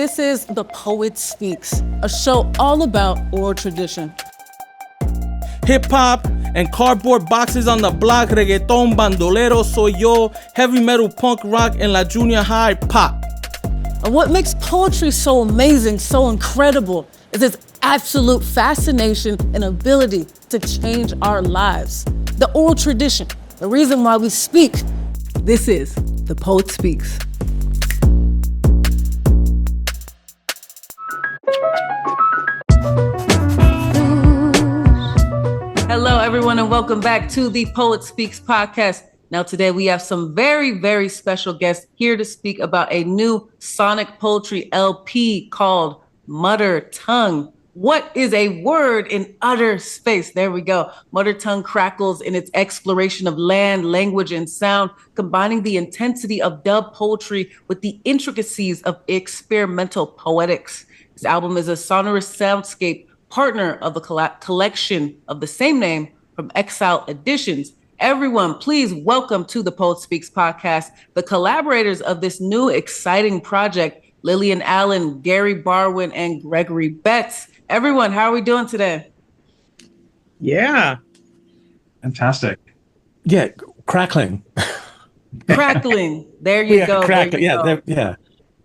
This is The Poet Speaks, a show all about oral tradition. Hip hop and cardboard boxes on the block, reggaeton, bandolero, soy yo, heavy metal, punk rock, and la junior high pop. And what makes poetry so amazing, so incredible, is its absolute fascination and ability to change our lives. The oral tradition, the reason why we speak. This is The Poet Speaks. Hello, everyone, and welcome back to the Poet Speaks podcast. Now, today we have some very, very special guests here to speak about a new sonic poetry LP called Muttertongue. What is a word in utter space? There we go. Muttertongue crackles in its exploration of land, language, and sound, combining the intensity of dub poetry with the intricacies of experimental poetics. This album is a sonorous soundscape partner of the collection of the same name from Exile Editions. Everyone, please welcome to the Poet Speaks podcast the collaborators of this new exciting project, Lillian Allen, Gary Barwin, and Gregory Betts. Everyone, how are we doing today? Yeah. Fantastic. Yeah, crackling. Crackling. There you go. Crackling. There you go. Yeah.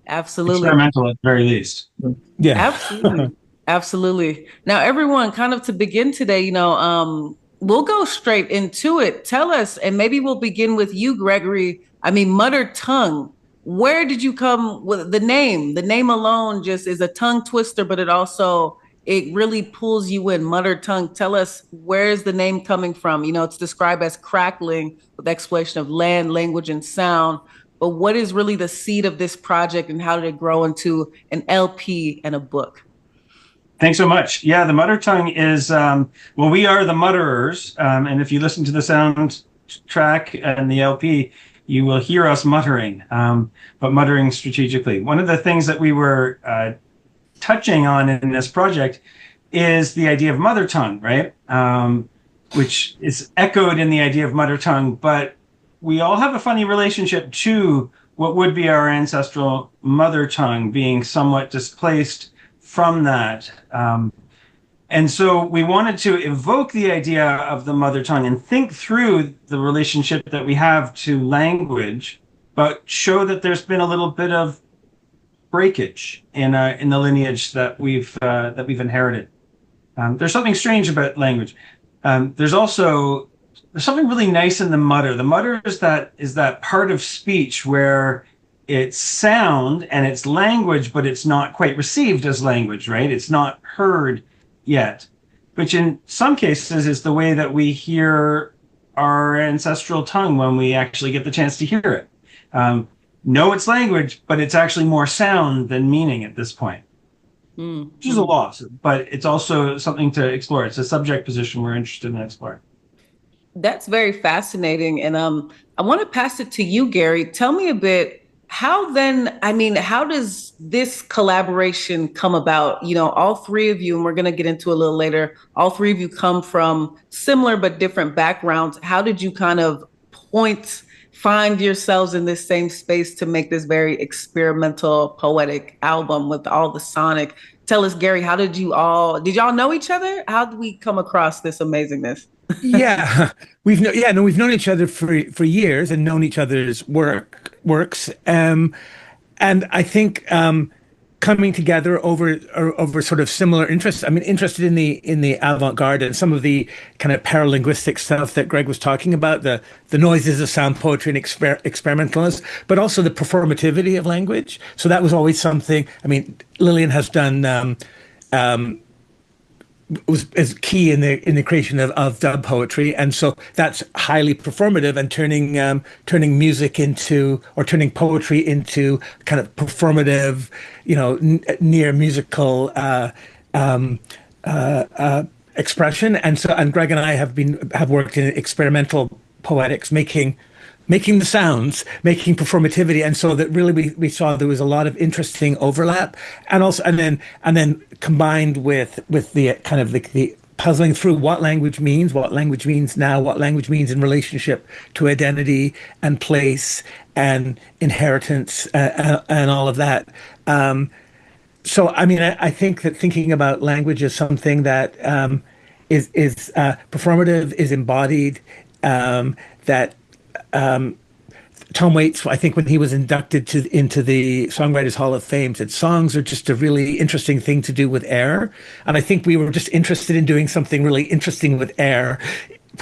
Absolutely. Experimental at the very least. Yeah. Absolutely. Absolutely. Now, everyone, kind of to begin today, we'll go straight into it. Tell us, and maybe we'll begin with you, Gregory. Muttertongue. Where did you come with the name? The name alone just is a tongue twister, but it really pulls you in. Muttertongue. Tell us, where is the name coming from? It's described as crackling with exploration of land, language, and sound. But what is really the seed of this project, and how did it grow into an LP and a book? Thanks so much. Yeah, the Muttertongue is, we are the Mutterers. And if you listen to the sound track and the LP, you will hear us muttering, but muttering strategically. One of the things that we were touching on in this project is the idea of mother tongue, right? Which is echoed in the idea of mother tongue, but we all have a funny relationship to what would be our ancestral mother tongue being somewhat displaced from that. And so we wanted to evoke the idea of the mother tongue and think through the relationship that we have to language, but show that there's been a little bit of breakage in the lineage that we've inherited. There's something strange about language. There's something really nice in the mutter. The mutter is that part of speech where it's sound and it's language, but it's not quite received as language, right? It's not heard yet, which in some cases is the way that we hear our ancestral tongue when we actually get the chance to hear it. No, it's language, but it's actually more sound than meaning at this point, which is a loss, but it's also something to explore. It's a subject position we're interested in exploring. That's very fascinating. And I want to pass it to you, Gary. Tell me a bit, how does this collaboration come about? All three of you, and we're going to get into a little later, all three of you come from similar but different backgrounds. How did you kind of find yourselves in this same space to make this very experimental poetic album with all the sonic? Tell us, Gary, did y'all know each other? How did we come across this amazingness? Yeah, we've known each other for years and known each other's works. And I think coming together over sort of similar interests. Interested in the avant-garde and some of the kind of paralinguistic stuff that Greg was talking about, the noises of sound poetry and experimentalism, but also the performativity of language. So that was always something. Lillian has done is key in the creation of dub poetry, and so that's highly performative, and turning music into, or turning poetry into, kind of performative, near musical expression. And Greg and I have worked in experimental poetics, making the sounds, making performativity, and so that really we saw there was a lot of interesting overlap, and then combined with the kind of the puzzling through what language means now, what language means in relationship to identity and place and inheritance, and all of that. So, I mean, I think that thinking about language is something that is performative, is embodied. That Tom Waits, I think, when he was inducted into the Songwriters Hall of Fame, said songs are just a really interesting thing to do with air. And I think we were just interested in doing something really interesting with air,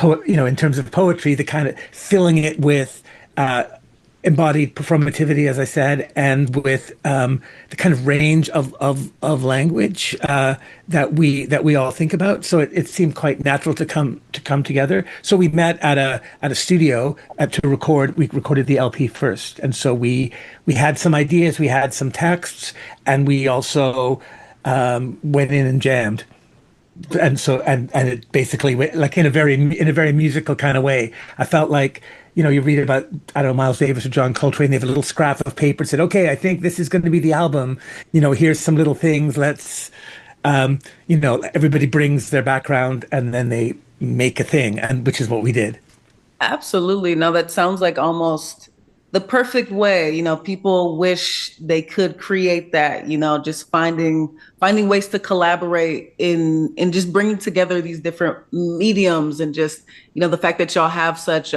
in terms of poetry, the kind of filling it with embodied performativity, as I said, and with the kind of range of language that we all think about. So it seemed quite natural to come together. So we met at a studio to record. We recorded the LP first, and so we had some ideas, we had some texts, and we also went in and jammed. And so and it basically went like in a very musical kind of way. I felt like, you read about, I don't know, Miles Davis or John Coltrane, they have a little scrap of paper and said, okay, I think this is going to be the album. Here's some little things. Let's, everybody brings their background and then they make a thing, and which is what we did. Absolutely. No, that sounds like almost the perfect way. People wish they could create that, just finding ways to collaborate in just bringing together these different mediums, and just, the fact that y'all have such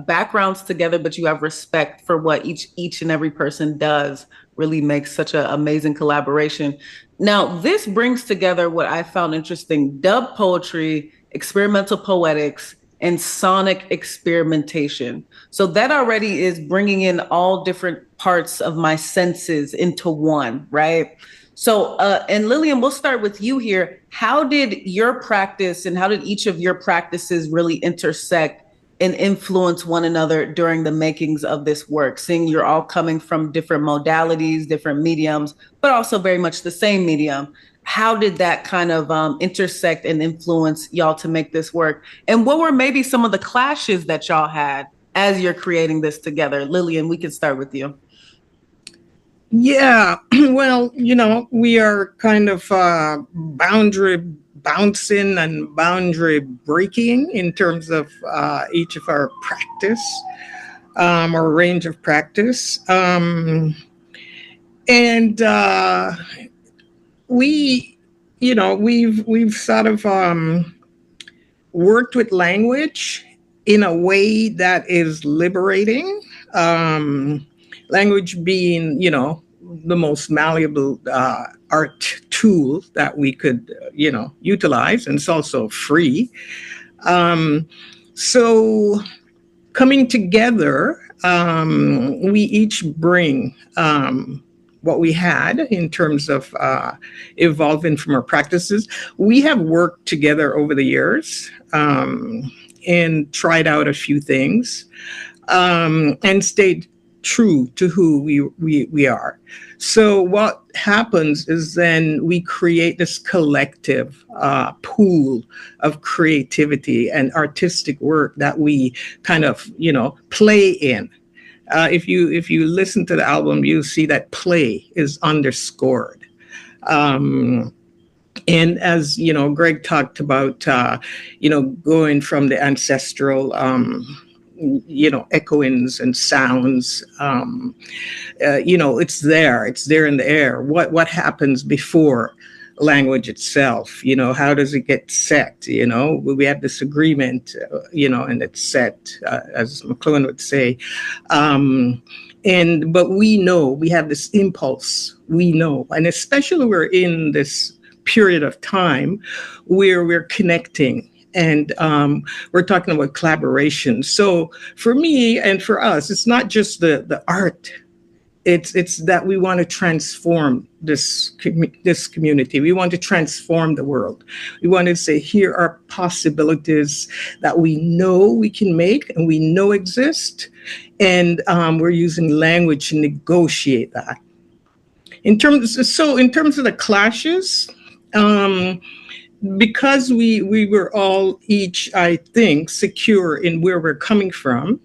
backgrounds together, but you have respect for what each and every person does, really makes such an amazing collaboration. Now, this brings together what I found interesting: dub poetry, experimental poetics, and sonic experimentation. So that already is bringing in all different parts of my senses into one, right? So, and Lillian, we'll start with you here. How did your practice and how did each of your practices really intersect and influence one another during the makings of this work? Seeing you're all coming from different modalities, different mediums, but also very much the same medium. How did that kind of intersect and influence y'all to make this work? And what were maybe some of the clashes that y'all had as you're creating this together? Lillian, we can start with you. Yeah, well, we are kind of boundary bouncing and boundary breaking in terms of each of our practice or range of practice. And we've sort of worked with language in a way that is liberating. Language being, the most malleable art tool that we could, utilize, and it's also free. So coming together, we each bring what we had in terms of evolving from our practices. We have worked together over the years and tried out a few things and stayed true to who we are. So what happens is then we create this collective pool of creativity and artistic work that we kind of, play in. If you listen to the album, you see that play is underscored. And as Greg talked about, going from the ancestral, echoings and sounds, it's there in the air. What happens before language itself? How does it get set? We have this agreement, and it's set, as McLuhan would say. But we know, we have this impulse, and especially we're in this period of time where we're connecting. And we're talking about collaboration. So for me and for us, it's not just the art. It's that we want to transform this community. We want to transform the world. We want to say, here are possibilities that we know we can make and we know exist. And we're using language to negotiate that. In terms of the clashes, because we were all each, I think, secure in where we're coming from,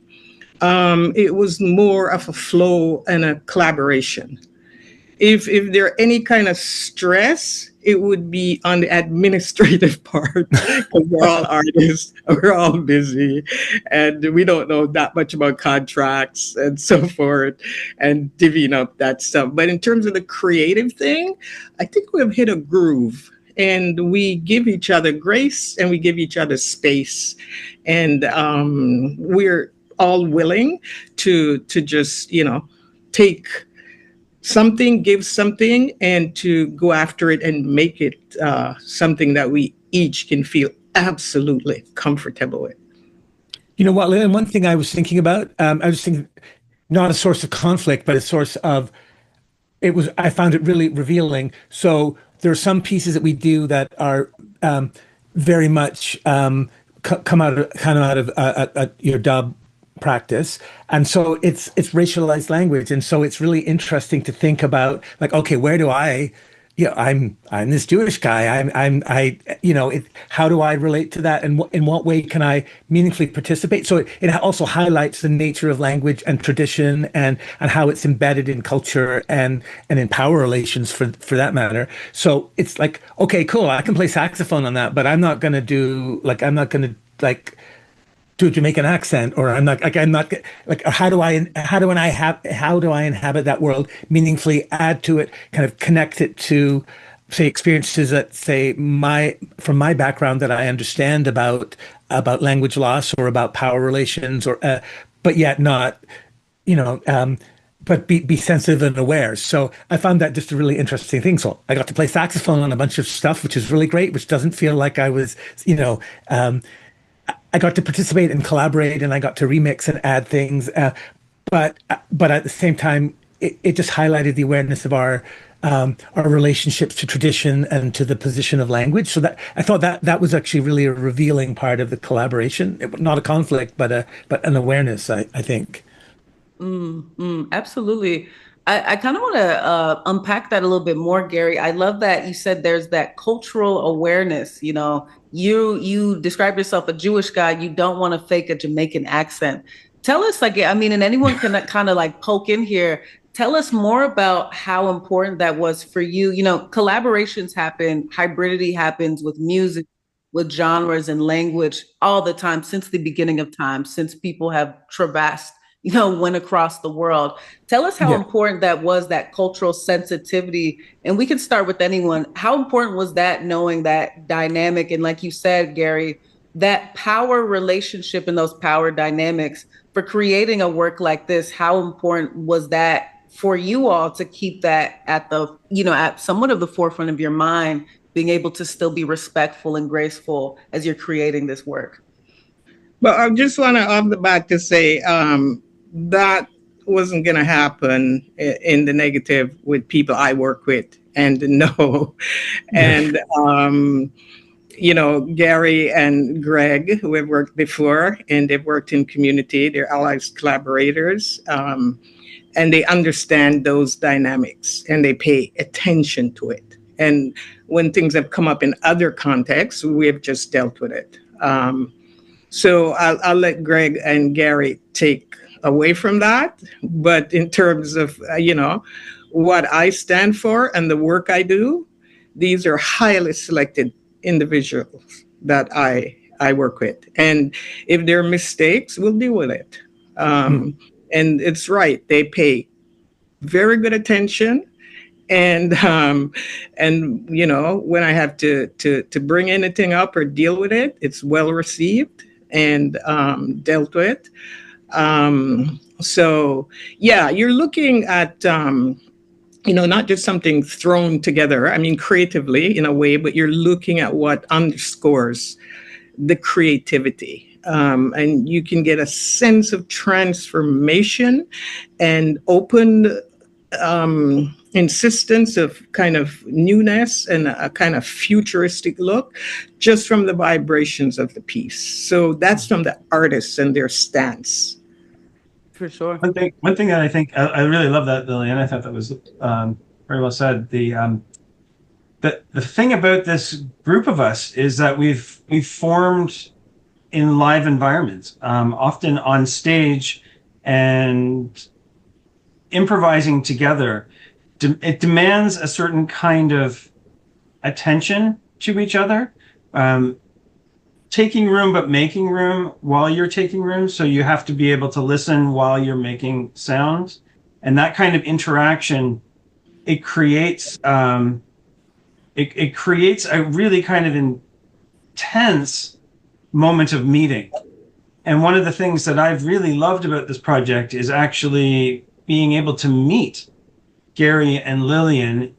it was more of a flow and a collaboration. If there any kind of stress, it would be on the administrative part because we're all artists, we're all busy, and we don't know that much about contracts and so forth and divvying up that stuff. But in terms of the creative thing, I think we've hit a groove and we give each other grace and we give each other space. And we're all willing to just, take something, give something, and to go after it and make it something that we each can feel absolutely comfortable with. You know what, Lillian, one thing I was thinking about, I was thinking not a source of conflict, but a source of, I found it really revealing. So there are some pieces that we do that are very much come out of your dub practice, and so it's racialized language, and so it's really interesting to think about, like, okay, where do I'm this Jewish guy, how do I relate to that, and in what way can I meaningfully participate? So it also highlights the nature of language and tradition, and how it's embedded in culture and in power relations for that matter. So it's like, okay, cool, I can play saxophone on that, but I'm not going to do a Jamaican accent, or how do I inhabit that world meaningfully, add to it, kind of connect it to, say, experiences that, say, from my background that I understand about language loss or about power relations, or but yet not, but be sensitive and aware. So I found that just a really interesting thing. So I got to play saxophone on a bunch of stuff, which is really great, which doesn't feel like I was, I got to participate and collaborate, and I got to remix and add things. But at the same time, it just highlighted the awareness of our relationships to tradition and to the position of language. So that I thought that was actually really a revealing part of the collaboration. Not a conflict, but an awareness, I think. Absolutely. I kind of want to unpack that a little bit more, Gary. I love that you said there's that cultural awareness. You describe yourself a Jewish guy. You don't want to fake a Jamaican accent. Tell us, and anyone can kind of poke in here. Tell us more about how important that was for you. Collaborations happen, hybridity happens with music, with genres and language all the time since the beginning of time, since people have traversed went across the world. Tell us how important that was, that cultural sensitivity. And we can start with anyone. How important was that, knowing that dynamic? And like you said, Gary, that power relationship and those power dynamics for creating a work like this, how important was that for you all to keep that at at somewhat of the forefront of your mind, being able to still be respectful and graceful as you're creating this work? Well, I just want to off the bat to say, that wasn't going to happen in the negative with people I work with and know. And, Gary and Greg, who have worked before, and they've worked in community, they're allies, collaborators, and they understand those dynamics and they pay attention to it. And when things have come up in other contexts, we have just dealt with it. So I'll let Greg and Gary take away from that. But in terms of, what I stand for and the work I do, these are highly selected individuals that I work with. And if there are mistakes, we'll deal with it. And it's right. They pay very good attention. And when I have to bring anything up or deal with it, it's well received and dealt with. So yeah, you're looking at, not just something thrown together, creatively in a way, but you're looking at what underscores the creativity. And you can get a sense of transformation and open insistence of kind of newness and a kind of futuristic look just from the vibrations of the piece. So that's from the artists and their stance. For sure. One thing that I think I really love that, Lillian. I thought that was very well said. The thing about this group of us is that we've formed in live environments, often on stage, and improvising together. It demands a certain kind of attention to each other. Taking room, but making room while you're taking room. So you have to be able to listen while you're making sounds. And that kind of interaction, it creates it creates a really kind of intense moment of meeting. And one of the things that I've really loved about this project is actually being able to meet Gary and Lillian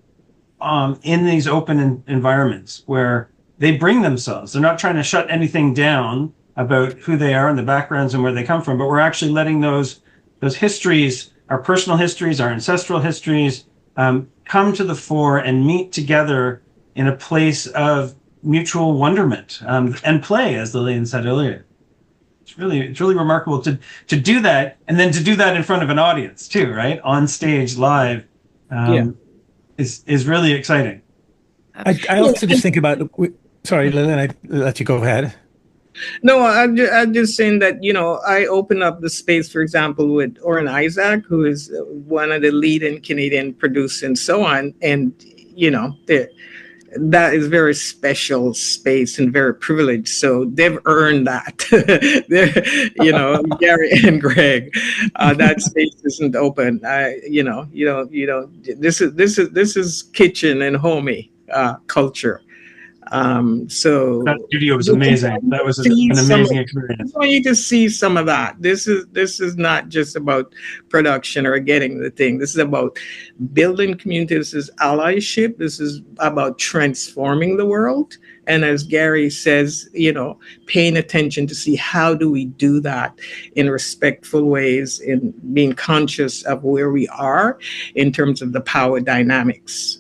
in these open environments where they bring themselves. They're not trying to shut anything down about who they are and the backgrounds and where they come from, but we're actually letting those histories, our personal histories, our ancestral histories, come to the fore and meet together in a place of mutual wonderment and play, as Lillian said earlier. It's really remarkable to do that, and then to do that in front of an audience too, right? On stage, live, is really exciting. I also just think about. Sorry, Lillian, I let you go ahead. No, I'm just saying that, I open up the space, for example, with Oren Isaac, who is one of the leading Canadian producers and so on. And, that is very special space and very privileged. So they've earned that. Gary and Greg, that space isn't open. This is kitchen and homey culture. So that studio was amazing. That was an amazing experience. I want you to see some of that. This is not just about production or getting the thing. This is about building community. This is allyship. This is about transforming the world. And as Gary says, paying attention to see how do we do that in respectful ways, in being conscious of where we are in terms of the power dynamics.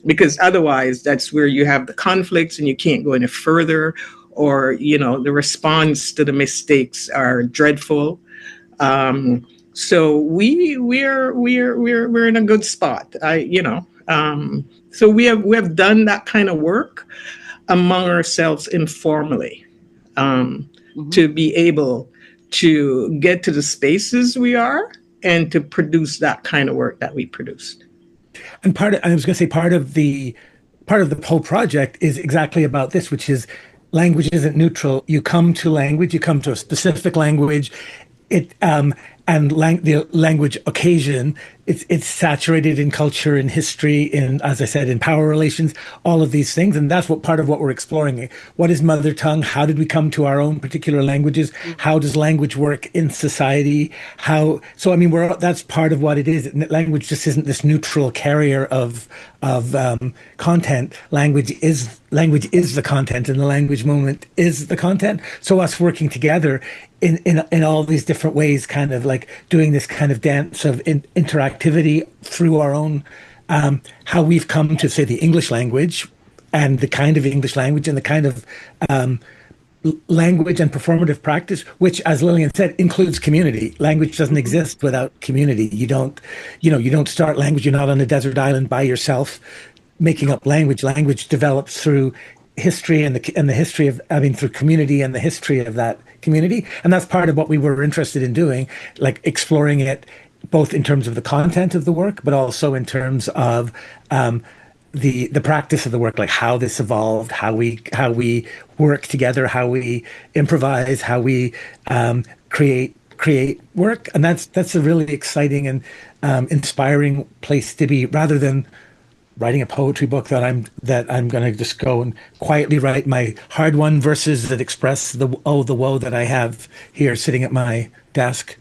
Because otherwise, that's where you have the conflicts and you can't go any further, or the response to the mistakes are dreadful. So we're in a good spot. So we have done that kind of work among ourselves informally, to be able to get to the spaces we are and to produce that kind of work that we produced. And part of the whole project is exactly about this, which is language isn't neutral. You come to language, you come to a specific language, the language occasion, it's saturated in culture, in history, in, as I said, in power relations, all of these things. And that's part of what we're exploring. What is mother tongue? How did we come to our own particular languages? How does language work in society? That's part of what it is. Language just isn't this neutral carrier of content. Language is the content, and the language moment is the content. So us working together in all these different ways, kind of like doing this kind of dance of interactivity through our own, how we've come to, say, the English language and the kind of English language and the kind of language and performative practice, which, as Lillian said, includes community. Language doesn't exist without community. You don't start language. You're not on a desert island by yourself making up language. Language develops through history and the history of, through community and the history of that community. And that's part of what we were interested in doing, like exploring it both in terms of the content of the work, but also in terms of the practice of the work, like how this evolved, how we work together, how we improvise, how we create work. And that's a really exciting and inspiring place to be, rather than writing a poetry book that I'm going to just go and quietly write my hard-won verses that express the woe that I have here sitting at my desk.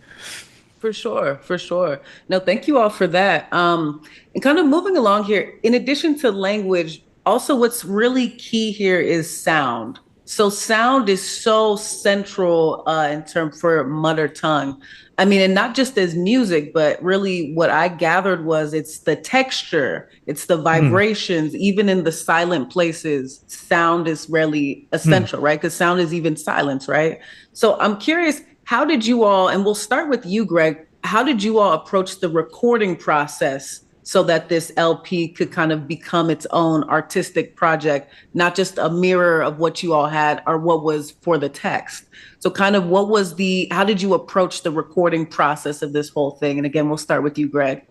For sure. No, thank you all for that. And kind of moving along here, in addition to language, also what's really key here is sound. So sound is so central in terms for mother tongue. And not just as music, but really what I gathered was it's the texture, it's the vibrations, even in the silent places, sound is really essential, right? Because sound is even silence, right? So I'm curious, how did you all, and we'll start with you, Greg, how did you all approach the recording process so that this LP could kind of become its own artistic project, not just a mirror of what you all had or what was for the text? So kind of how did you approach the recording process of this whole thing? And again, we'll start with you, Greg.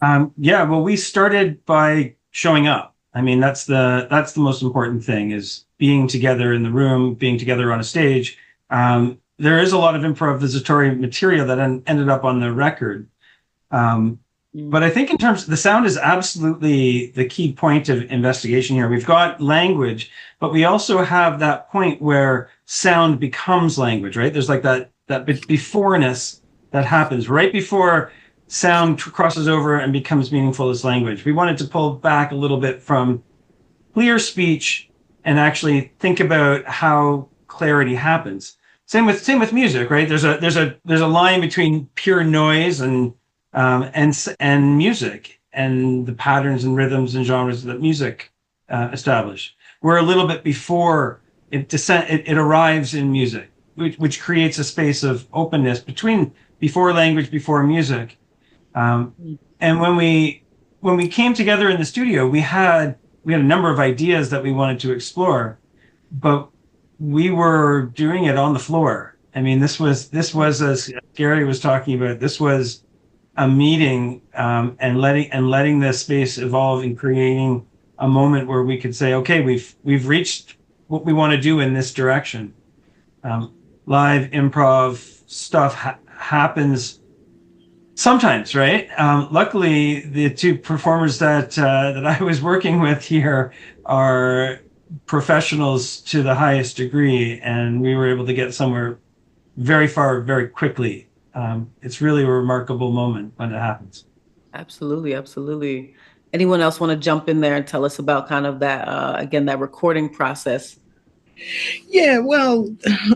Well, we started by showing up. I mean, that's the most important thing, is being together in the room, being together on a stage. There is a lot of improvisatory material that ended up on the record. But I think in terms of the sound is absolutely the key point of investigation here. We've got language, but we also have that point where sound becomes language, right? There's like that beforeness that happens right before sound crosses over and becomes meaningful as language. We wanted to pull back a little bit from clear speech and actually think about how clarity happens. Same with music, right? There's a line between pure noise and music and the patterns and rhythms and genres that music establish. We're a little bit before it arrives in music, which creates a space of openness before language, before music. And when we came together in the studio, we had a number of ideas that we wanted to explore, but we were doing it on the floor. I mean, this was, as Gary was talking about, this was a meeting, and letting the space evolve and creating a moment where we could say, okay, we've reached what we want to do in this direction. Live improv stuff happens sometimes, right? Luckily, the two performers that I was working with here are professionals to the highest degree, and we were able to get somewhere very far, very quickly. It's really a remarkable moment when it happens. Absolutely, absolutely. Anyone else want to jump in there and tell us about kind of that, again, that recording process? Yeah, well,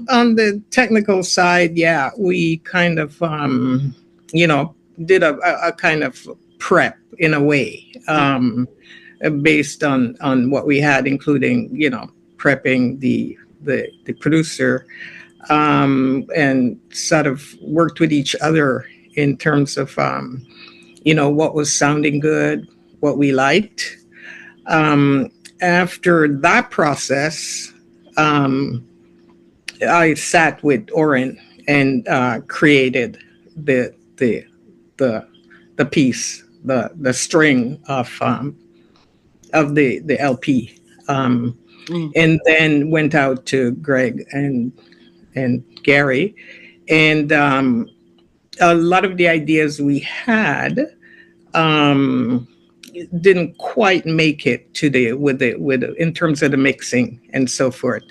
on the technical side, yeah, we kind of, did a kind of prep in a way, based on what we had, including, prepping the producer, and sort of worked with each other in terms of, what was sounding good, what we liked. After that process, I sat with Oren and created the piece, the string of the LP, and then went out to Greg and Gary, and a lot of the ideas we had didn't quite make it to in terms of the mixing and so forth.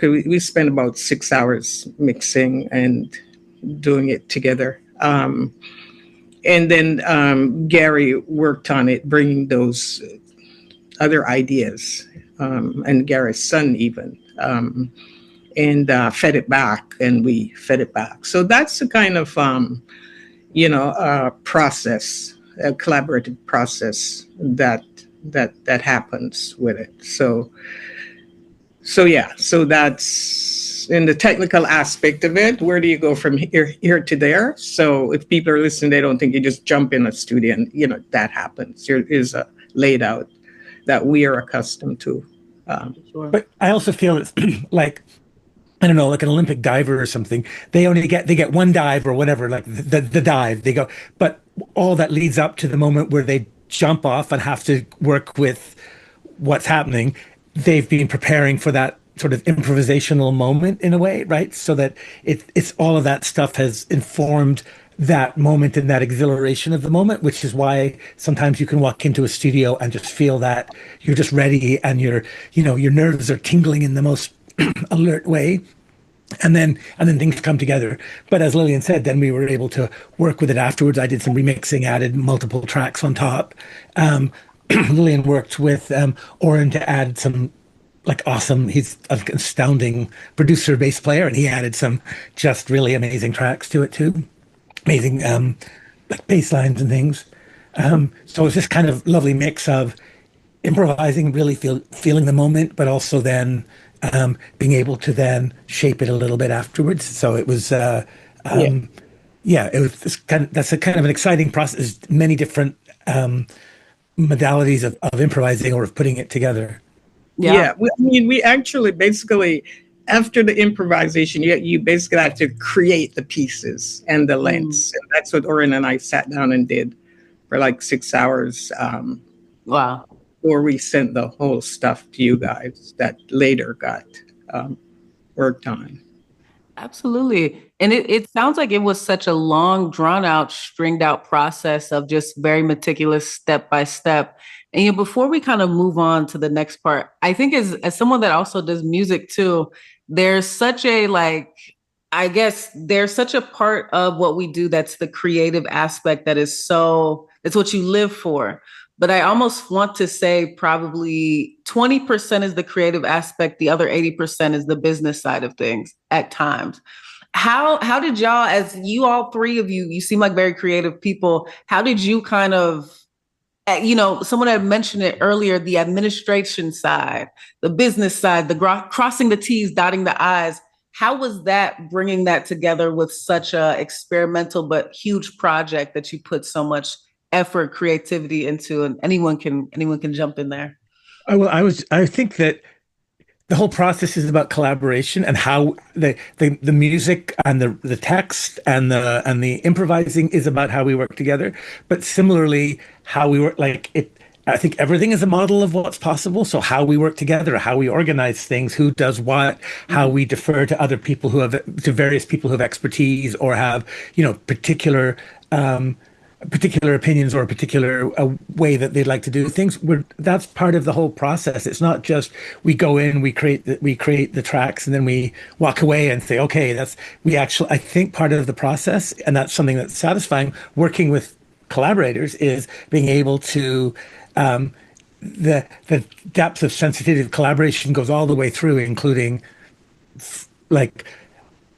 We spent about 6 hours mixing and doing it together. And then Gary worked on it, bringing those other ideas, and Gary's son even, and fed it back, and we fed it back. So that's the kind of, process, a collaborative process that happens with it. So that's in the technical aspect of it. Where do you go from here to there? So if people are listening, they don't think you just jump in a studio and, that happens. There is a laid out that we are accustomed to. Sure. But I also feel it's like, I don't know, like an Olympic diver or something. They get one dive or whatever, like the dive, they go, but all that leads up to the moment where they jump off and have to work with what's happening. They've been preparing for that sort of improvisational moment in a way, right? So that it's all of that stuff has informed that moment and that exhilaration of the moment, which is why sometimes you can walk into a studio and just feel that you're just ready and your nerves are tingling in the most alert way, and then things come together. But as Lillian said, then we were able to work with it afterwards. I did some remixing, added multiple tracks on top. Lillian worked with Oren to add some awesome, he's an astounding producer, bass player, and he added some just really amazing tracks to it too. Amazing bass lines and things. So it's this kind of lovely mix of improvising, really feeling the moment, but also then being able to then shape it a little bit afterwards. So it was, it was that's a kind of an exciting process. Many different modalities of improvising or of putting it together. Yeah. We actually basically, after the improvisation, you basically have to create the pieces and the lengths. And that's what Oren and I sat down and did for like 6 hours. Wow. Or we sent the whole stuff to you guys that later got worked on. Absolutely. And it sounds like it was such a long, drawn out, stringed out process of just very meticulous step by step. And before we kind of move on to the next part, I think as someone that also does music too, there's such a I guess there's such a part of what we do that's the creative aspect that is it's what you live for. But I almost want to say probably 20% is the creative aspect, the other 80% is the business side of things at times. How did y'all, as you all three of you seem like very creative people, how did you kind of someone had mentioned it earlier, the administration side, the business side, the crossing the T's, dotting the I's. How was that bringing that together with such a experimental but huge project that you put so much effort, creativity into, and anyone can jump in there? I think that the whole process is about collaboration and how the music and the text and the improvising is about how we work together. But similarly, how we work, like it, I think everything is a model of what's possible. So how we work together, how we organize things, who does what, how we defer to other people to various people who have expertise or have, particular opinions or a particular way that they'd like to do things. That's part of the whole process. It's not just we go in, we create the tracks, and then we walk away and say, okay, I think part of the process, and that's something that's satisfying, working with collaborators, is being able to the depth of sensitivity collaboration goes all the way through, including like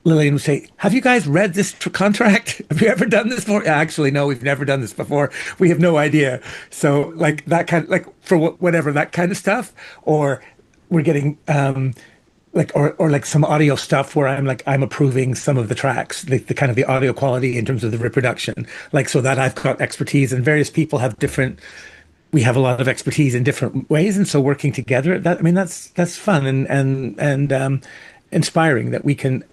Lillian would say, have you guys read this contract? Have you ever done this before? Actually, no, we've never done this before. We have no idea. So like that kind of, like for whatever, that kind of stuff. Or we're getting or like some audio stuff where I'm approving some of the tracks, the kind of the audio quality in terms of the reproduction. Like, so that I've got expertise, and various people have we have a lot of expertise in different ways. And so working together, that's fun and inspiring that we can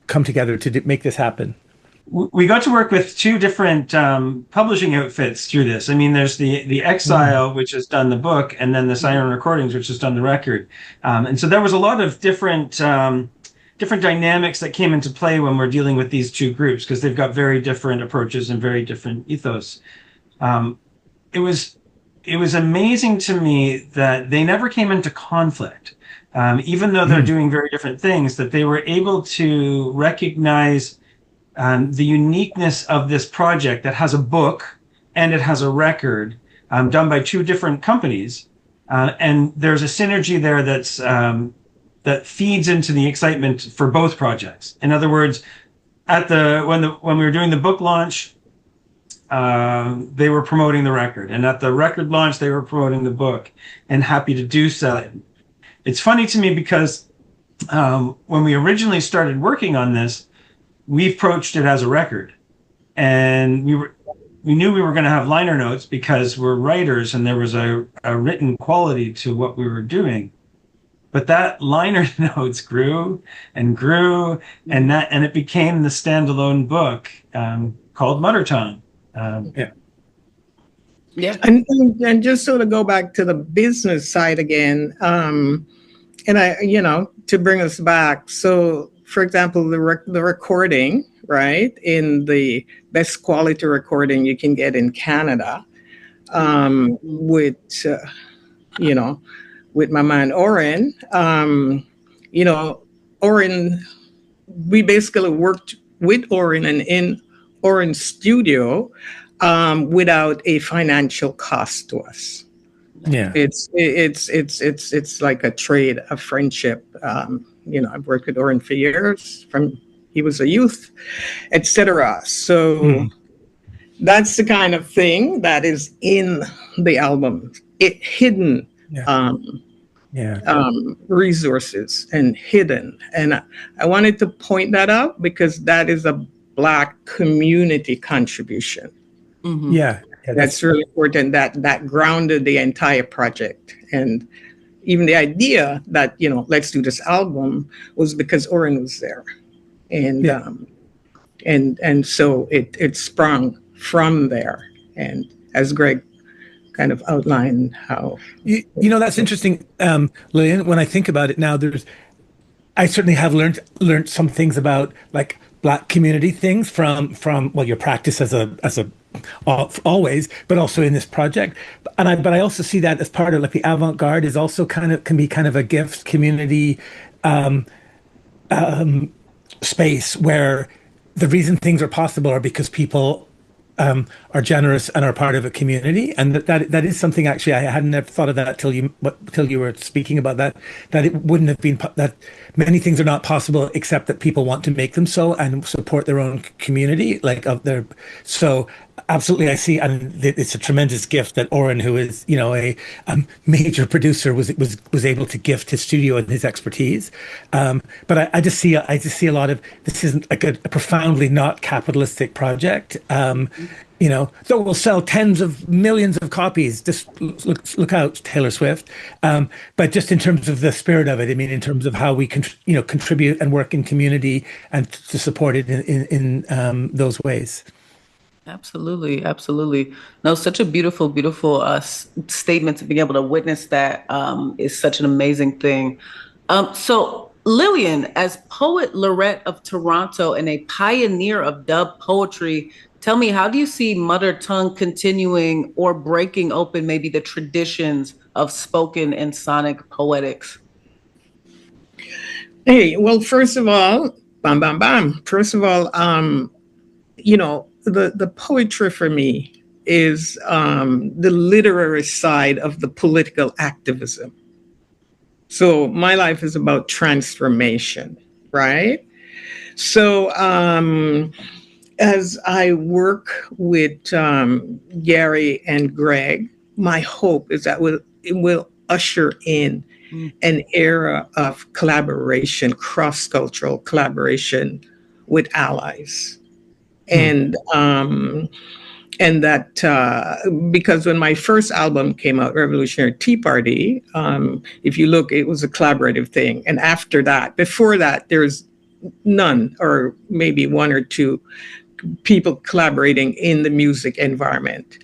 come together to make this happen. We got to work with two different publishing outfits through this. I mean, there's the Exile, which has done the book, and then the Siren Recordings, which has done the record. And so there was a lot of different dynamics that came into play when we're dealing with these two groups, because they've got very different approaches and very different ethos. It was amazing to me that they never came into conflict. Even though they're doing very different things, that they were able to recognize the uniqueness of this project that has a book and it has a record done by two different companies. And there's a synergy there that feeds into the excitement for both projects. In other words, when we were doing the book launch, they were promoting the record. And at the record launch, they were promoting the book, and happy to do so. It's funny to me because when we originally started working on this, we approached it as a record, and we knew we were going to have liner notes because we're writers and there was a written quality to what we were doing. But that liner notes grew and grew, and it became the standalone book called Muttertongue. Yeah. And just sort of go back to the business side again, and to bring us back. So, for example, the recording, right, in the best quality recording you can get in Canada, with my man Oren. Oren, we basically worked with Oren and in Oren's studio without a financial cost to us. Yeah, it's like a trade, a friendship. I've worked with Oren for years, from he was a youth, etc. So that's the kind of thing that is in the album. Hidden resources and hidden. And I wanted to point that out because that is a Black community contribution. Mm-hmm. Yeah, that's really important. That grounded the entire project, and even the idea that let's do this album was because Oren was there, and and so it sprung from there. And as Greg kind of outline how. You know, that's interesting, Lillian. When I think about it now, I certainly have learned some things about like Black community things from well, your practice as a always, but also in this project. But I also see that as part of like the avant-garde is also can be kind of a gift community space where the reason things are possible are because people are generous and are part of a community, and that is something actually I hadn't ever thought of that till you were speaking about that it wouldn't have been that many things are not possible except that people want to make them so and support their own community so absolutely I see, and it's a tremendous gift that Oren, who is a major producer, was able to gift his studio and his expertise, but I just see a lot of this isn't like a profoundly not capitalistic project. So we'll sell tens of millions of copies. Just look out, Taylor Swift. But just in terms of the spirit of it, I mean, in terms of how we contribute and work in community and to support it in those ways. Absolutely, absolutely. No, such a beautiful, beautiful statement to be able to witness that is such an amazing thing. So Lillian, as poet laureate of Toronto and a pioneer of dub poetry, tell me, how do you see Muttertongue continuing or breaking open maybe the traditions of spoken and sonic poetics? Hey, well, first of all, bam, bam, bam. First of all, the poetry for me is the literary side of the political activism. So my life is about transformation, right? So as I work with Gary and Greg, my hope is that it will usher in an era of collaboration, cross-cultural collaboration with allies. And that because when my first album came out, Revolutionary Tea Party, if you look, it was a collaborative thing. And before that, there's none, or maybe one or two people collaborating in the music environment.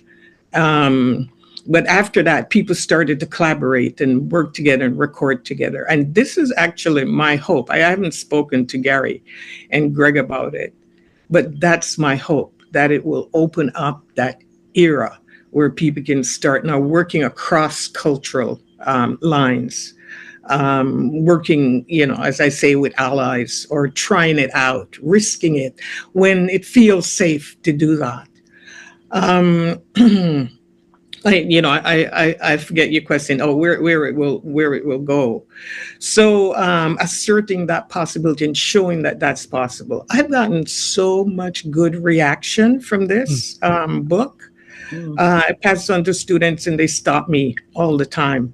But after that, people started to collaborate and work together and record together. And this is actually my hope. I haven't spoken to Gary and Greg about it, but that's my hope, that it will open up that era where people can start now working across cultural lines, working, as I say, with allies, or trying it out, risking it when it feels safe to do that. I forget your question. Oh, where it will go. So asserting that possibility and showing that that's possible. I've gotten so much good reaction from this book. I pass it on to students and they stop me all the time,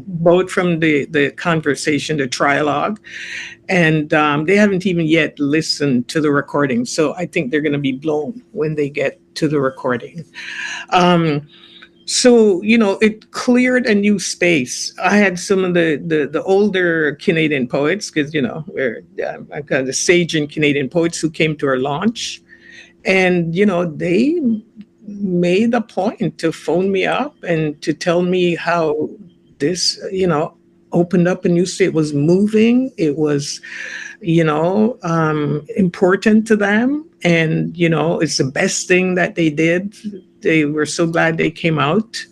both from the conversation, the trialogue, and they haven't even yet listened to the recording. So I think they're going to be blown when they get to the recording. So, it cleared a new space. I had some of the older Canadian poets, because, we're kind of the sage and Canadian poets who came to our launch. And, they made a point to phone me up and to tell me how this, opened up a new space. It was moving. It was, important to them. And, it's the best thing that they did. They were so glad they came out.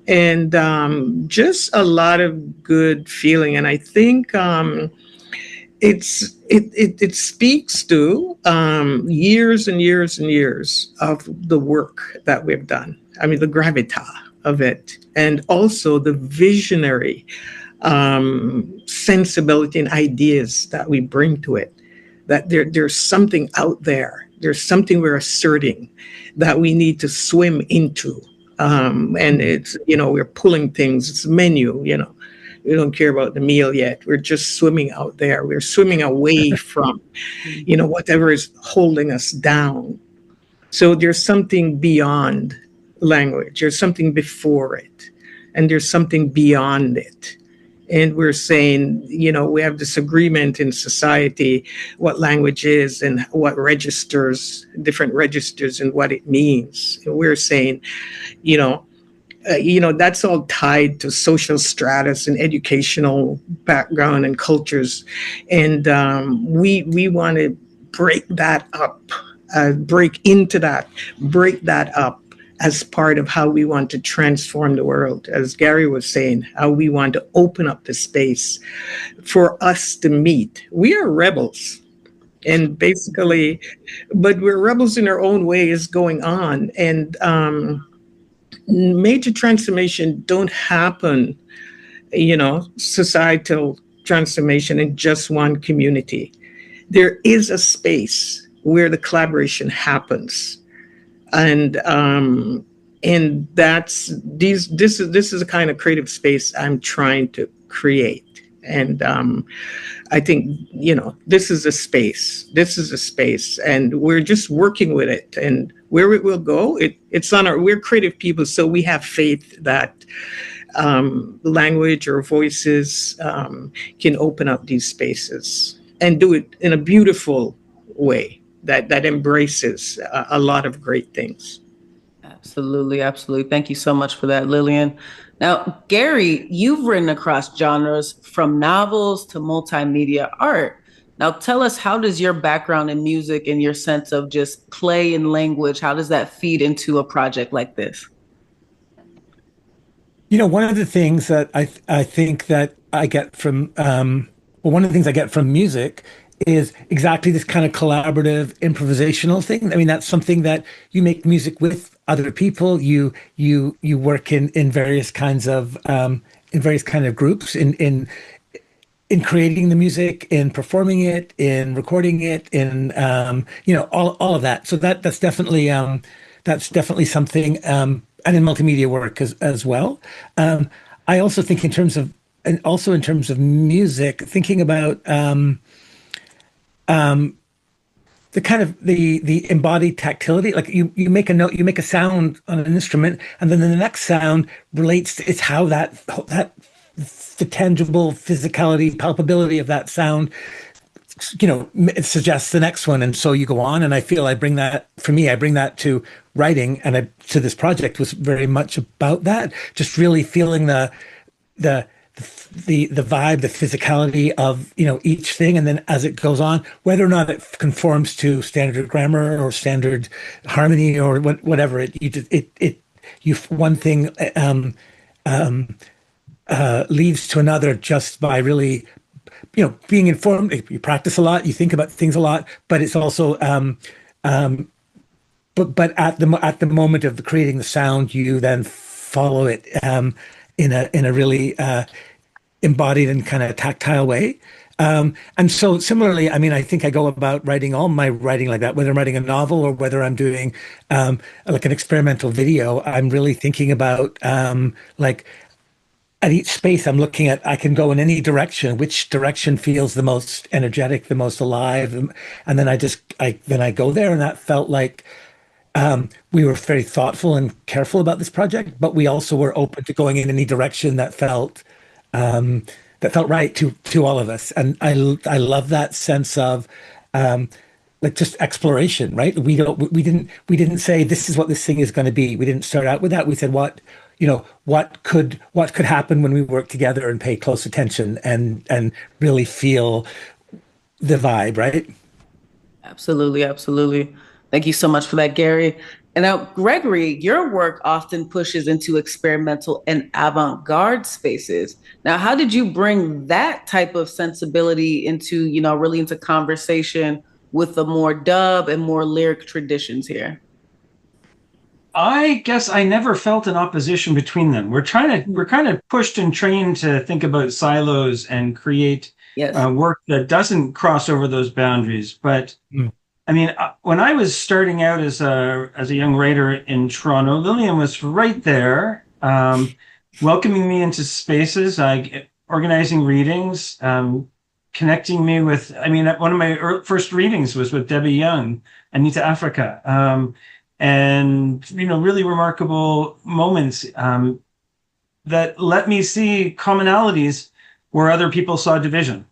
And just a lot of good feeling. And I think it speaks to years and years and years of the work that we've done. I mean, the gravitas of it, and also the visionary sensibility and ideas that we bring to it, that there's something out there. There's something we're asserting that we need to swim into. And it's, we're pulling things, it's menu, we don't care about the meal yet. We're just swimming out there. We're swimming away from, whatever is holding us down. So there's something beyond language. There's something before it. And there's something beyond it. And we're saying, we have disagreement in society, what language is and what different registers and what it means. And we're saying, that's all tied to social status and educational background and cultures. And we want to break that up, break that up as part of how we want to transform the world. As Gary was saying, how we want to open up the space for us to meet. We are rebels. And basically, but we're rebels in our own ways going on. And major transformation don't happen, societal transformation in just one community. There is a space where the collaboration happens. And this is a kind of creative space I'm trying to create. And I think, this is a space, and we're just working with it. And where it will go, we're creative people, so we have faith that language or voices can open up these spaces and do it in a beautiful way that embraces a lot of great things. Absolutely, absolutely. Thank you so much for that, Lillian. Now, Gary, you've written across genres from novels to multimedia art. Now, tell us, how does your background in music and your sense of just play and language, how does that feed into a project like this? One of the things that I think that I get from, one of the things I get from music is exactly this kind of collaborative improvisational thing. I mean, that's something that you make music with other people. You work in various kinds of groups in creating the music, in performing it, in recording it, in all of that. So that's definitely something, and in multimedia work as well. I also think in terms of music, thinking about the kind of the embodied tactility, like you make a note, you make a sound on an instrument, and then the next sound relates to, it's how that the tangible physicality, palpability of that sound, it suggests the next one, and so you go on. And I feel I bring that to writing, and to this project was very much about that, just really feeling the vibe, the physicality of each thing, and then as it goes on, whether or not it conforms to standard grammar or standard harmony or whatever, one thing leads to another just by really being informed. You practice a lot, you think about things a lot, but it's also but at the moment of creating the sound, you then follow it in a really embodied and kind of tactile way. And so similarly, I mean, I think I go about writing all my writing like that, whether I'm writing a novel or whether I'm doing like an experimental video. I'm really thinking about like at each space I'm looking at, I can go in any direction, which direction feels the most energetic, the most alive. And then I go there, and that felt like we were very thoughtful and careful about this project, but we also were open to going in any direction that felt right to all of us. And I love that sense of like just exploration, right? We didn't say this is what this thing is going to be. We didn't start out with that. We said what could happen when we work together and pay close attention and really feel the vibe, right? Absolutely, absolutely. Thank you so much for that, Gary. And now, Gregory, your work often pushes into experimental and avant-garde spaces. Now, how did you bring that type of sensibility into, really into conversation with the more dub and more lyric traditions here? I guess I never felt an opposition between them. We're kind of pushed and trained to think about silos and create work that doesn't cross over those boundaries. But I mean, when I was starting out as a young writer in Toronto, Lillian was right there, welcoming me into spaces, organizing readings, connecting me with. I mean, one of my first readings was with Debbie Young, Anita Africa, and really remarkable moments that let me see commonalities where other people saw division.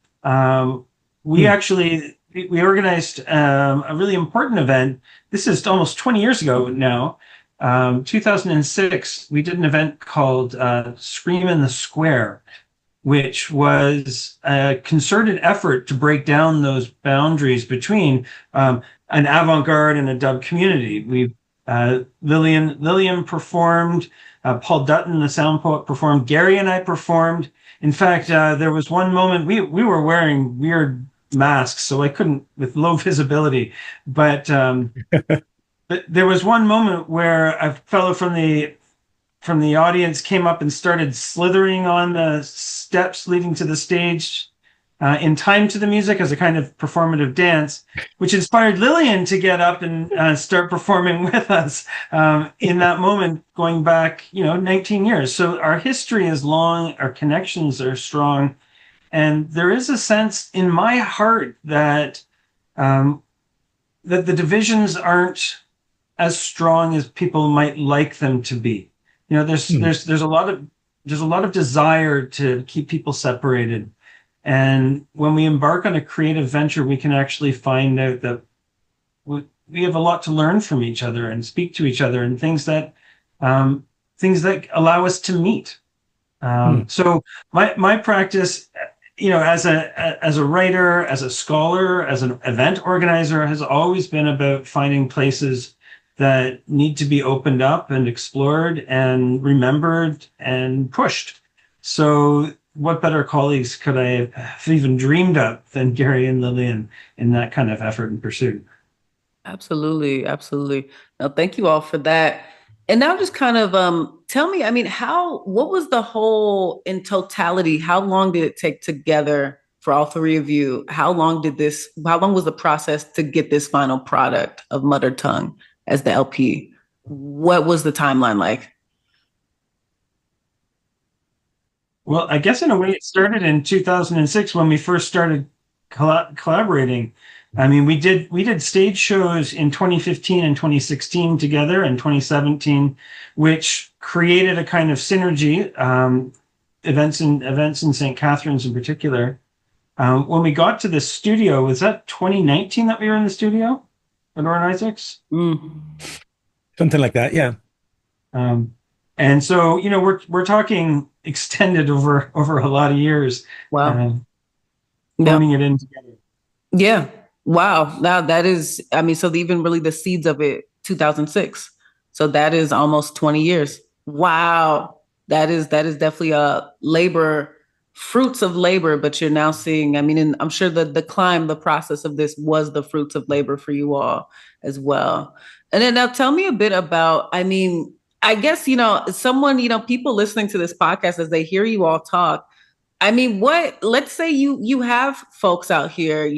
We actually we organized a really important event. This is almost 20 years ago now. 2006, we did an event called Scream in the Square, which was a concerted effort to break down those boundaries between an avant-garde and a dub community. Lillian performed, Paul Dutton, the sound poet, performed, Gary and I performed. In fact, there was one moment we were wearing weird masks, so I couldn't, with low visibility, but there was one moment where a fellow from the audience came up and started slithering on the steps leading to the stage in time to the music as a kind of performative dance, which inspired Lillian to get up and start performing with us in that moment, going back, 19 years. So our history is long, our connections are strong, and there is a sense in my heart that that the divisions aren't as strong as people might like them to be. There's a lot of desire to keep people separated. And when we embark on a creative venture, we can actually find out that we have a lot to learn from each other and speak to each other, and things that allow us to meet. So my practice, as a writer, as a scholar, as an event organizer, has always been about finding places that need to be opened up and explored and remembered and pushed. So what better colleagues could I have even dreamed of than Gary and Lillian in that kind of effort and pursuit? Absolutely. Absolutely. Now, thank you all for that. And now just kind of tell me, what was the whole in totality? How long did it take together for all three of you? How long was the process to get this final product of Muttertongue as the LP? What was the timeline like? Well, I guess in a way it started in 2006 when we first started collaborating. I mean, we did stage shows in 2015 and 2016 together, and 2017, which created a kind of synergy. Events in St. Catharines in particular. When we got to the studio, was that 2019 that we were in the studio at Orrin Isaacs? Something like that, yeah. And so, we're talking extended over a lot of years. Wow. Putting it in together. Yeah. Wow. Now that is, so even really the seeds of it, 2006. So that is almost 20 years. Wow. That is definitely fruits of labor, but you're now seeing, and I'm sure the process of this was the fruits of labor for you all as well. And then now tell me a bit about, I guess, people listening to this podcast, as they hear you all talk, let's say you have folks out here,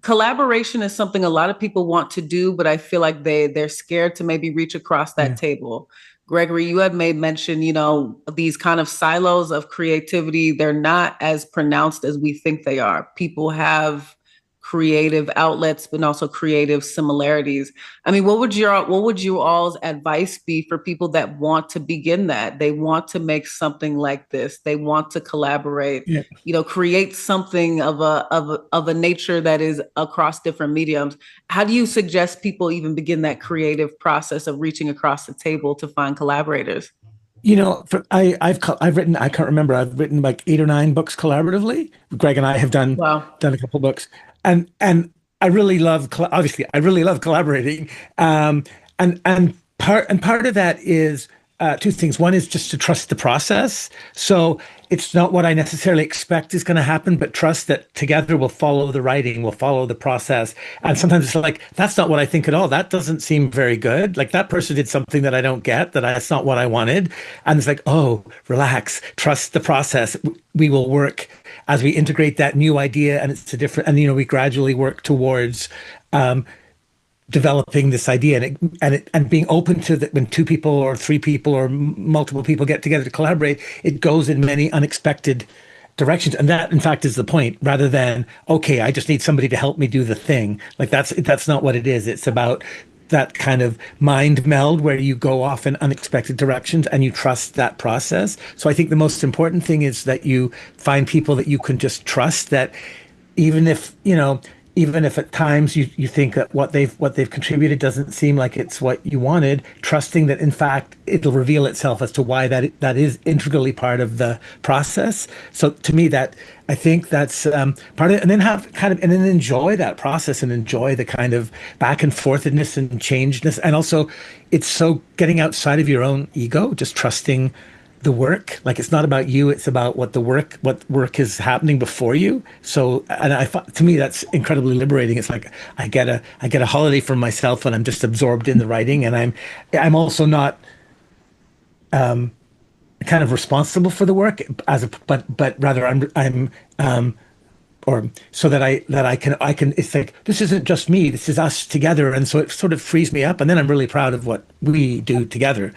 collaboration is something a lot of people want to do, but I feel like they're scared to maybe reach across that table. Gregory, you had made mention, these kind of silos of creativity, they're not as pronounced as we think they are. People have creative outlets, but also creative similarities. What would you all's advice be for people that want to begin that? They want to make something like this. They want to collaborate, create something of a nature that is across different mediums. How do you suggest people even begin that creative process of reaching across the table to find collaborators? I've written, I can't remember, I've written like 8 or 9 books collaboratively. Greg and I have done a couple books. And I really love, obviously, I really love collaborating. And part of that is 2 things. One is just to trust the process. So it's not what I necessarily expect is going to happen, but trust that together we'll follow the writing, we'll follow the process. And sometimes it's like, that's not what I think at all. That doesn't seem very good. Like that person did something that I don't get, that's not what I wanted. And it's like, oh, relax, trust the process. We will work as we integrate that new idea, and it's a different, and we gradually work towards developing this idea, and being open to that. When 2 people or 3 people or multiple people get together to collaborate, it goes in many unexpected directions, and that in fact is the point. Rather than, okay, I just need somebody to help me do the thing. Like that's not what it is. It's about that kind of mind meld where you go off in unexpected directions and you trust that process. So I think the most important thing is that you find people that you can just trust, that even if, even if at times you think that what they've contributed doesn't seem like it's what you wanted, trusting that in fact it'll reveal itself as to why that is integrally part of the process. So to me, that I think that's part of it, and then and then enjoy that process and enjoy the kind of back and forthness and changedness, and also it's so getting outside of your own ego, just trusting the work. Like, it's not about you, it's about what work is happening before you. So, and to me that's incredibly liberating. It's like I get a holiday from myself and I'm just absorbed in the writing, and I'm also not kind of responsible for the work but rather I'm or so that I can it's like, this isn't just me, this is us together, and so it sort of frees me up, and then I'm really proud of what we do together.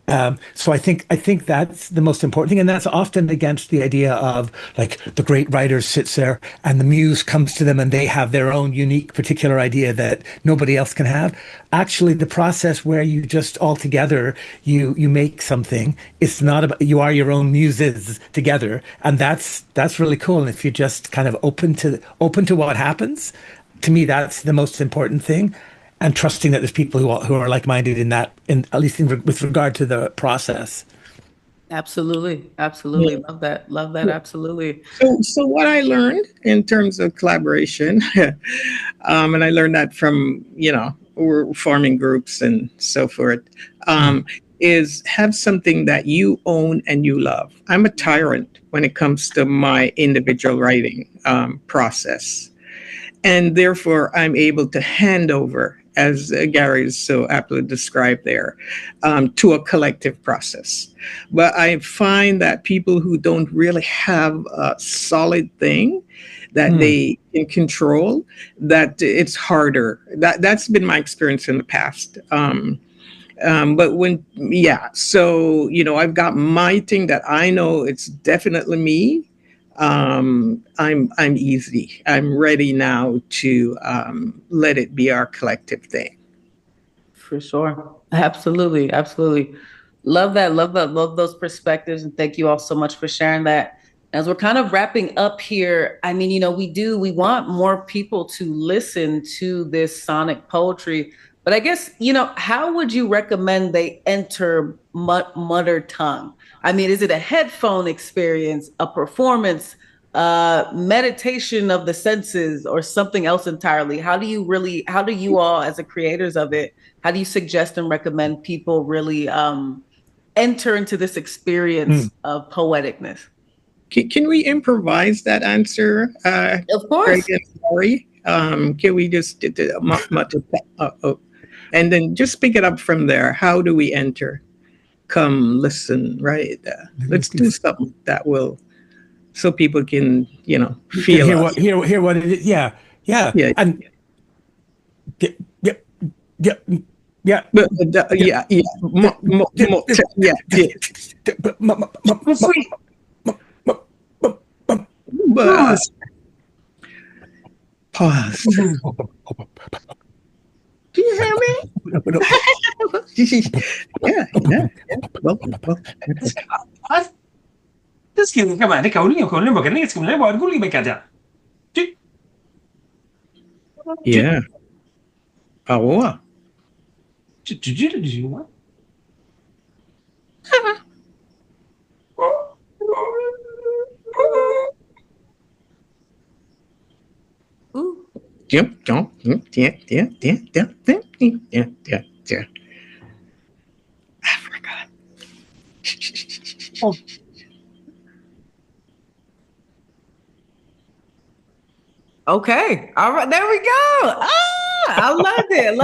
So I think that's the most important thing, and that's often against the idea of like the great writer sits there and the muse comes to them and they have their own unique particular idea that nobody else can have. Actually, the process where you just all together you make something. It's not about, you are your own muses together, and that's really cool. And if you're just kind of open to what happens, to me that's the most important thing. And trusting that there's people who are like-minded at least with regard to the process. Absolutely. Yeah. Love that. Absolutely. So what I learned in terms of collaboration, and I learned that from, we're forming groups and so forth, is have something that you own and you love. I'm a tyrant when it comes to my individual writing process. And therefore, I'm able to hand over, as Gary is so aptly described there, to a collective process. But I find that people who don't really have a solid thing that they can control, that it's harder. That's been my experience in the past. But so, I've got my thing that I know it's definitely me. I'm easy. I'm ready now to let it be our collective thing. For sure. Absolutely. Love that. Love those perspectives. And thank you all so much for sharing that. As we're kind of wrapping up here, I mean, we want more people to listen to this sonic poetry, but I guess, how would you recommend they enter Muttertongue? I mean, is it a headphone experience, a performance, meditation of the senses, or something else entirely? How do you all, as the creators of it, how do you suggest and recommend people really enter into this experience of poeticness? Can we improvise that answer? Of course. Greg and Laurie? Can we just and then just pick it up from there? How do we enter? Come listen, right? Let's do something that will, so people can, feel hear what it is. Yeah. And Pause. Do you hear me? Yeah. Well. تسكن كمان كونية كونية ما كان يسكن لا بقول لي بكذا. Yeah. Oh. Did you what? Yeah. I forgot. Oh. Okay. All right. There we go. I loved it.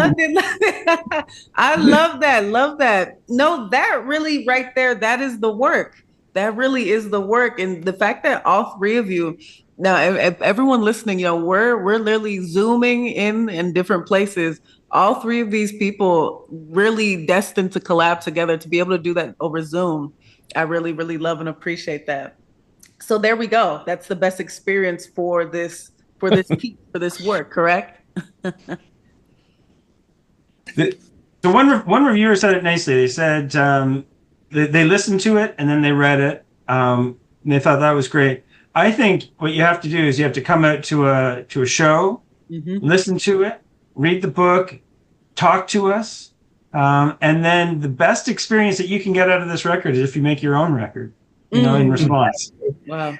I love that. No, that really right there, that is the work. That really is the work. And the fact that all three of you, now, if everyone listening, we're literally zooming in different places. All three of these people really destined to collab together, to be able to do that over Zoom. I really, really love and appreciate that. So there we go. That's the best experience for this piece, for this work, correct? The, so one reviewer said it nicely. They said they listened to it and then they read it. And they thought that was great. I think what you have to do is you have to come out to a show, listen to it, read the book, talk to us, and then the best experience that you can get out of this record is if you make your own record, in response. Wow.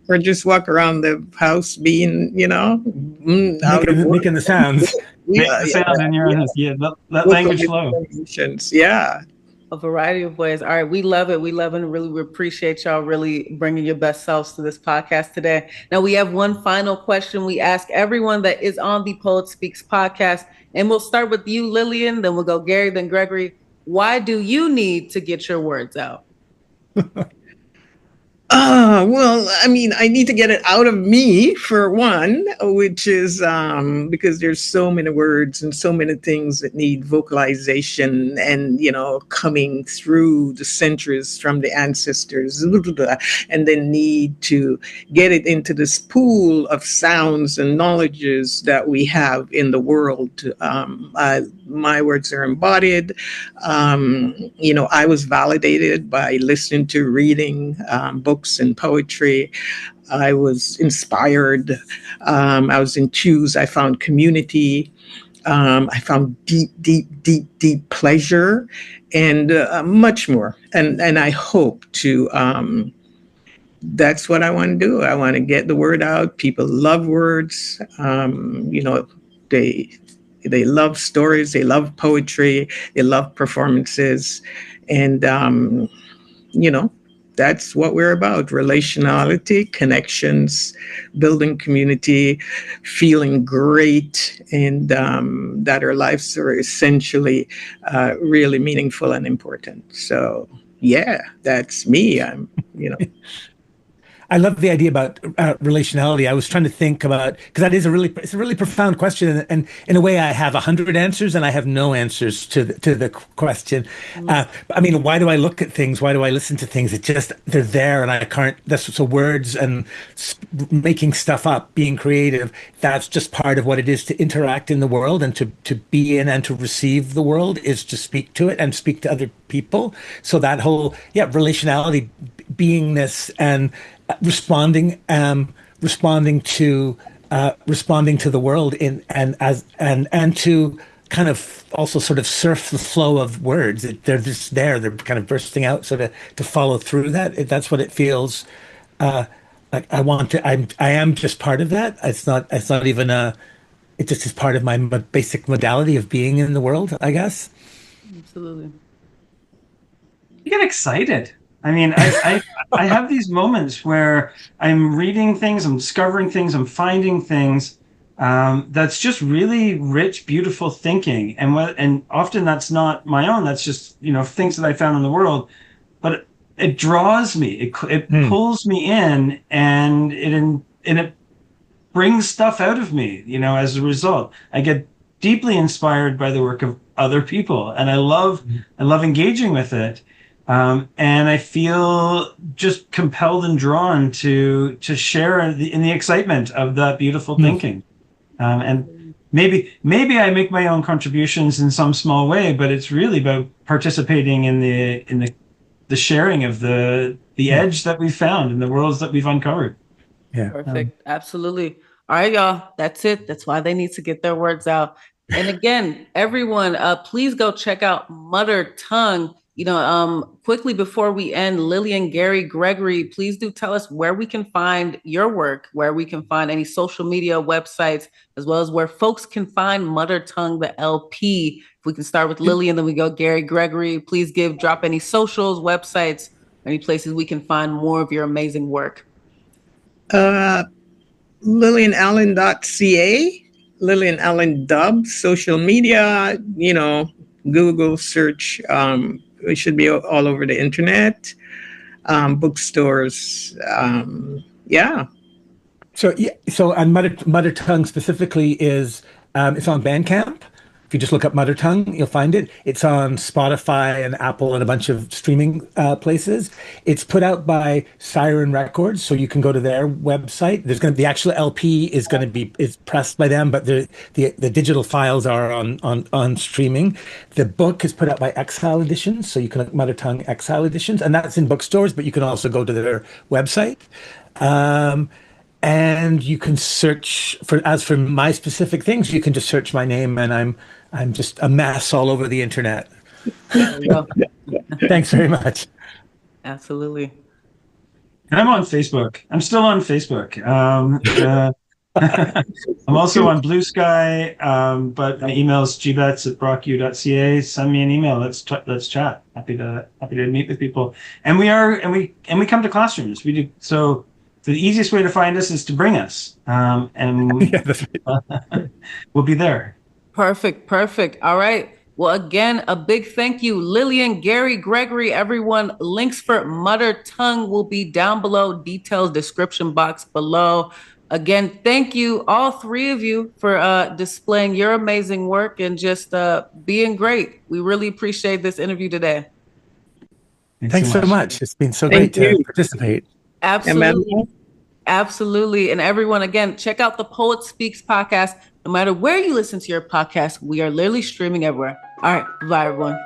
Or just walk around the house being, Making the sounds. Make the sound in your own. Yeah, let language flow. Yeah. A variety of ways. All right. We love it. We love it. And really, we appreciate y'all really bringing your best selves to this podcast today. Now, we have one final question we ask everyone that is on the Poet Speaks podcast. And we'll start with you, Lillian. Then we'll go Gary, then Gregory. Why do you need to get your words out? Well, I mean, I need to get it out of me for one, which is because there's so many words and so many things that need vocalization and, coming through the centuries from the ancestors, and then need to get it into this pool of sounds and knowledges that we have in the world. My words are embodied. I was validated by listening to reading books and poetry. I was inspired. I was enthused. I found community. I found deep pleasure, and much more. And I hope to. That's what I want to do. I want to get the word out. People love words. They love stories. They love poetry. They love performances, and that's what we're about: relationality, connections, building community, feeling great, and that our lives are essentially really meaningful and important. So, yeah, that's me. I love the idea about relationality. I was trying to think about, because it's a really profound question, and in a way, I have 100 answers and I have no answers to the question. I mean, why do I look at things? Why do I listen to things? They're there, and I can't. So words and making stuff up, being creative. That's just part of what it is to interact in the world and to be in and to receive the world is to speak to it and speak to other people. So that whole relationality, beingness, and responding to the world and to kind of also sort of surf the flow of words. They're just there. They're kind of bursting out. So to follow through that's what it feels like. I am just part of that. It's not even it just is part of my basic modality of being in the world, I guess. Absolutely. You get excited. I mean, I have these moments where I'm reading things, I'm discovering things, I'm finding things that's just really rich, beautiful thinking, and often that's not my own. That's just things that I found in the world, but it draws me, it pulls me in, and it brings stuff out of me. As a result, I get deeply inspired by the work of other people, and I love engaging with it. And I feel just compelled and drawn to share in the excitement of that beautiful thinking. And maybe I make my own contributions in some small way, but it's really about participating in the sharing of the edge that we've found in the worlds that we've uncovered. Yeah. Perfect. Absolutely. All right, y'all. That's it. That's why they need to get their words out. And again, everyone, please go check out Muttertongue. Quickly before we end, Lillian, Gary, Gregory, please do tell us where we can find your work, where we can find any social media websites, as well as where folks can find Muttertongue, the LP. If we can start with Lillian, then we go Gary, Gregory. Please drop any socials, websites, any places we can find more of your amazing work. LillianAllen.ca, Lillian Allen Dub, social media, Google search. It should be all over the internet, bookstores. Yeah. So on Muttertongue specifically is it's on Bandcamp. If you just look up Muttertongue, you'll find it. It's on Spotify and Apple and a bunch of streaming places. It's put out by Siren Records, so you can go to their website. There's going to the actual LP is going to be is pressed by them, but the digital files are on streaming. The book is put out by Exile Editions, so you can look Muttertongue Exile Editions, and that's in bookstores. But you can also go to their website. And you can search for my specific things, you can just search my name, and I'm just a mess all over the internet. There we go. Thanks very much. Absolutely. And I'm on Facebook. I'm still on Facebook. I'm also on Blue Sky, but my email is gbets@brocku.ca. Send me an email. Let's chat. Happy to meet with people. And we come to classrooms. We do so. The easiest way to find us is to bring us, and Yeah, that's right. we'll be there. Perfect. All right. Well, again, a big thank you, Lillian, Gary, Gregory, everyone. Links for Muttertongue will be down below, details description box below. Again, thank you, all three of you, for displaying your amazing work and just being great. We really appreciate this interview today. Thanks so much. It's been so great to participate. Absolutely. Absolutely. And everyone, again, check out the Poet Speaks podcast. No matter where you listen to your podcast, we are literally streaming everywhere. All right. Bye, everyone.